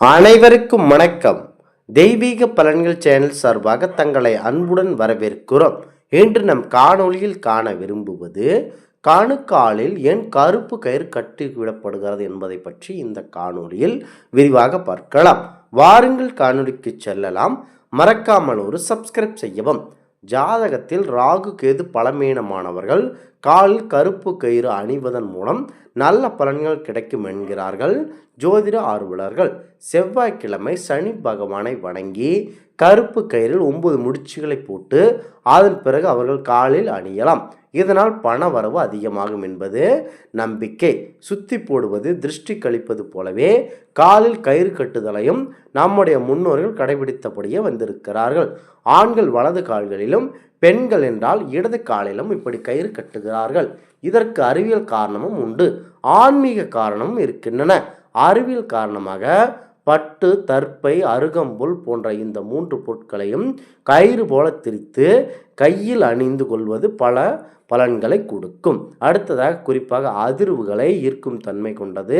அனைவருக்கும் வணக்கம். தெய்வீக பலன்கள் சேனல் சார்பாக தங்களை அன்புடன் வரவேற்கிறோம். இன்று நம் காணொளியில் காண விரும்புவது கணுக்காலில் ஏன் கருப்பு கயிறு கட்டிவிடப்படுகிறது என்பதை பற்றி இந்த காணொளியில் விரிவாக பார்க்கலாம். வாருங்கள் காணொளிக்கு செல்லலாம். மறக்காமல் ஒரு சப்ஸ்கிரைப் செய்யவும். ஜாதகத்தில் ராகு கேது பலமீனமானவர்கள் காலில் கருப்பு கயிறு அணிவதன் மூலம் நல்ல பலன்கள் கிடைக்கும் என்கிறார்கள் ஜோதிட ஆர்வலர்கள். செவ்வாய்க்கிழமை சனி பகவானை வணங்கி கருப்பு கயிறில் 9 முடிச்சுகளை போட்டு அதன் பிறகு அவர்கள் காலில் அணியலாம். இதனால் பண வரவு அதிகமாகும் என்பது நம்பிக்கை. சுத்தி போடுவது திருஷ்டி கழிப்பது போலவே காலில் கயிறு கட்டுதலையும் நம்முடைய முன்னோர்கள் கடைபிடித்தபடியே வந்திருக்கிறார்கள். ஆண்கள் வலது கால்களிலும் பெண்கள் என்றால் இடது காலிலும் இப்படி கயிறு கட்டுகிறார்கள். இதற்கு அறிவியல் காரணமும் உண்டு, ஆன்மீக காரணமும் இருக்கின்றன. அறிவியல் காரணமாக பட்டு, தர்ப்பை, அருகம்புல் போன்ற இந்த 3 பொருட்களையும் கயிறு போல திரித்து கையில் அணிந்து கொள்வது பல பலன்களை கொடுக்கும். அடுத்ததாக குறிப்பாக அதிர்வுகளை ஈர்க்கும் தன்மை கொண்டது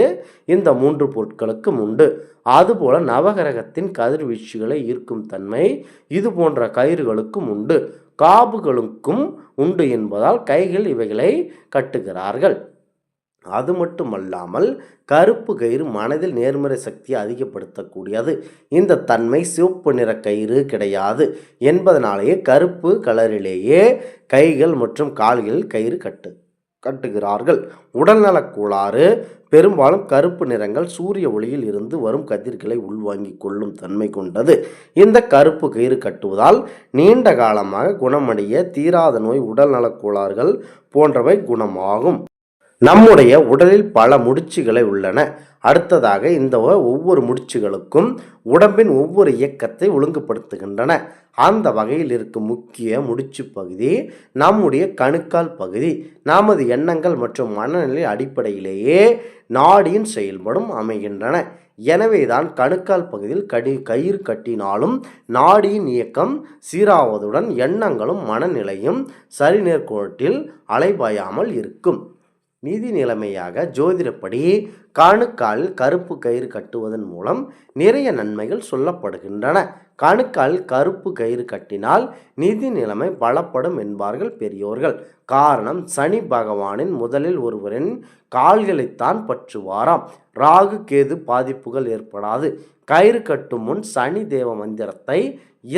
இந்த 3 பொருட்களுக்கும் உண்டு. அதுபோல நவகிரகத்தின் கதிர்வீச்சுகளை ஈர்க்கும் தன்மை இது போன்ற கயிறுகளுக்கும் உண்டு, காப்புகளுக்கும் உண்டு என்பதால் கைகள் இவைகளை கட்டுகிறார்கள். அது மட்டுமல்லாமல் கருப்பு கயிறு மனதில் நேர்மறை சக்தியை அதிகப்படுத்தக்கூடியது. இந்த தன்மை சிவப்பு நிற கயிறு கிடையாது என்பதனாலேயே கருப்பு கலரிலேயே கைகள் மற்றும் கால்களில் கயிறு கட்டுகிறார்கள். உடல்நலக் கோளாறு பெரும்பாலும் கருப்பு நிறங்கள் சூரிய ஒளியில் இருந்து வரும் கதிர்களை உள்வாங்கிக் கொள்ளும் தன்மை கொண்டது. இந்த கருப்பு கயிறு கட்டுவதால் நீண்ட காலமாக குணமடைய தீராத நோய், உடல்நலக் கோளாறுகள் போன்றவை குணமாகும். நம்முடைய உடலில் பல முடிச்சுகளை உள்ளன. அடுத்ததாக இந்த ஒவ்வொரு முடிச்சுகளுக்கும் உடம்பின் ஒவ்வொரு இயக்கத்தை ஒழுங்குபடுத்துகின்றன. அந்த வகையில் இருக்கும் முக்கிய முடிச்சு பகுதி நம்முடைய கணுக்கால் பகுதி. நமது எண்ணங்கள் மற்றும் மனநிலை அடிப்படையிலேயே நாடியின் செயல்படும் அமைகின்றன. எனவேதான் கணுக்கால் பகுதியில் கயிறு கட்டினாலும் நாடியின் இயக்கம் சீராவதுடன் எண்ணங்களும் மனநிலையும் சரிநேர்கோட்டில் அலைபாயாமல் இருக்கும். நிதி நிலைமையாக ஜோதிடப்படி கணுக்காலில் கருப்பு கயிறு கட்டுவதன் மூலம் நிறைய நன்மைகள் சொல்லப்படுகின்றன. கணுக்காலில் கருப்பு கயிறு கட்டினால் நிதி நிலைமை பலப்படும் என்பார்கள் பெரியோர்கள். காரணம், சனி பகவானின் முதலில் ஒருவரின் கால்களைத்தான் பற்றுவாராம். ராகு கேது பாதிப்புகள் ஏற்படாது. கயிறு கட்டும் முன் சனி தேவ மந்திரத்தை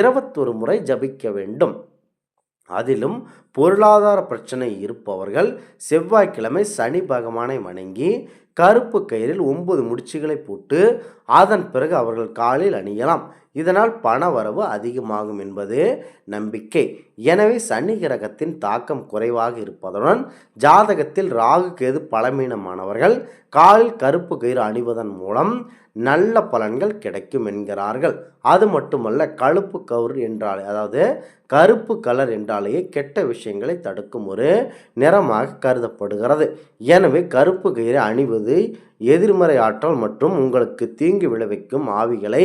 21 முறை ஜபிக்க வேண்டும். அதிலும் பொருளாதார பிரச்சனை இருப்பவர்கள் செவ்வாய்க்கிழமை சனி பகவானை வணங்கி கருப்பு கயிறில் 9 முடிச்சுகளை போட்டு அதன் பிறகு அவர்கள் காலில் அணியலாம். இதனால் பண வரவு அதிகமாகும் என்பது நம்பிக்கை. எனவே சனி கிரகத்தின் தாக்கம் குறைவாக இருப்பதுடன் ஜாதகத்தில் ராகு கேது பலமீனமானவர்கள் காலில் கருப்பு கயிறு அணிவதன் மூலம் நல்ல பலன்கள் கிடைக்கும் என்கிறார்கள். அது மட்டுமல்ல, கருப்பு கலர் என்றாலேயே கெட்ட விஷயங்களை தடுக்கும் ஒரு நிறமாக கருதப்படுகிறது. எனவே கருப்பு கயிறு அணிவது எதிர்மறை ஆற்றல் மற்றும் உங்களுக்கு தீங்கு விளைவிக்கும் ஆவிகளை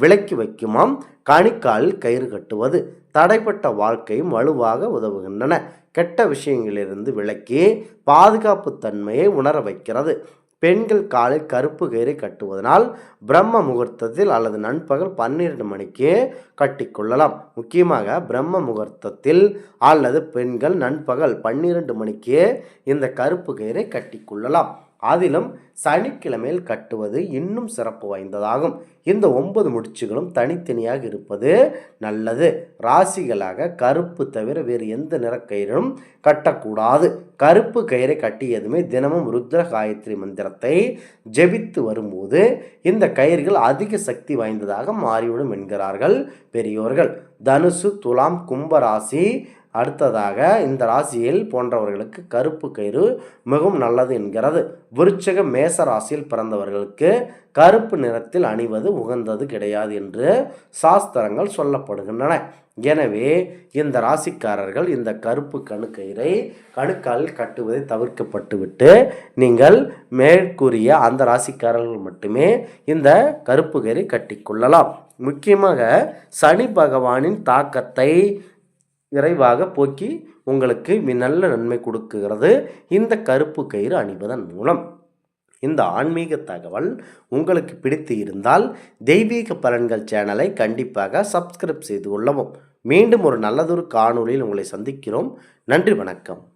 விலக்கி வைக்குமாம். கணுக்காலில் கயிறு கட்டுவது தடைப்பட்ட வாழ்க்கையும் வலுவாக உதவுகின்றன. கெட்ட விஷயங்களிலிருந்து விலக்கி பாதுகாப்பு தன்மையை உணர வைக்கிறது. பெண்கள் காலில் கருப்பு கயிறை கட்டுவதனால் பிரம்ம முகூர்த்தத்தில் அல்லது நண்பகல் 12 மணிக்கு கட்டிக்கொள்ளலாம். முக்கியமாக பிரம்ம முகூர்த்தத்தில் அல்லது பெண்கள் நண்பகல் 12 மணிக்கு இந்த கருப்பு கயிறை கட்டிக்கொள்ளலாம். அதிலும் சனிக்கிழமையில் கட்டுவது இன்னும் சிறப்பு வாய்ந்ததாகும். இந்த 9 முடிச்சுகளும் தனித்தனியாக இருப்பது நல்லது. ராசிகளாக கருப்பு தவிர வேறு எந்த நிறக்கயிறும் கட்டக்கூடாது. கருப்பு கயிறை கட்டியதுமே தினமும் ருத்ர காயத்ரி மந்திரத்தை ஜெபித்து வரும்போது இந்த கயிறுகள் அதிக சக்தி வாய்ந்ததாக மாறிவிடும் என்கிறார்கள் பெரியோர்கள். தனுசு, துலாம், கும்ப ராசி அடுத்ததாக இந்த ராசியில் போன்றவர்களுக்கு கருப்பு கயிறு மிகவும் நல்லது என்கிறது. விருச்சிக, மேச ராசியில் பிறந்தவர்களுக்கு கருப்பு நிறத்தில் அணிவது உகந்தது கிடையாது என்று சாஸ்திரங்கள் சொல்லப்படுகின்றன. எனவே இந்த ராசிக்காரர்கள் இந்த கருப்பு கணுக்கயிறை கணுக்காலில் கட்டுவதை தவிர்க்கப்பட்டுவிட்டு நீங்கள் மேற்கூறிய அந்த ராசிக்காரர்கள் மட்டுமே இந்த கருப்பு கயிறை கட்டிக்கொள்ளலாம். முக்கியமாக சனி பகவானின் தாக்கத்தை விரைவாக போக்கி உங்களுக்கு நல்ல நன்மை கொடுக்குகிறது இந்த கருப்பு கயிறு அணிவதன் மூலம். இந்த ஆன்மீக தகவல் உங்களுக்கு பிடித்து இருந்தால் தெய்வீக பலன்கள் சேனலை கண்டிப்பாக சப்ஸ்கிரைப் செய்து கொள்ளவும். மீண்டும் ஒரு நல்லதொரு காணொளியில் உங்களை சந்திக்கிறோம். நன்றி, வணக்கம்.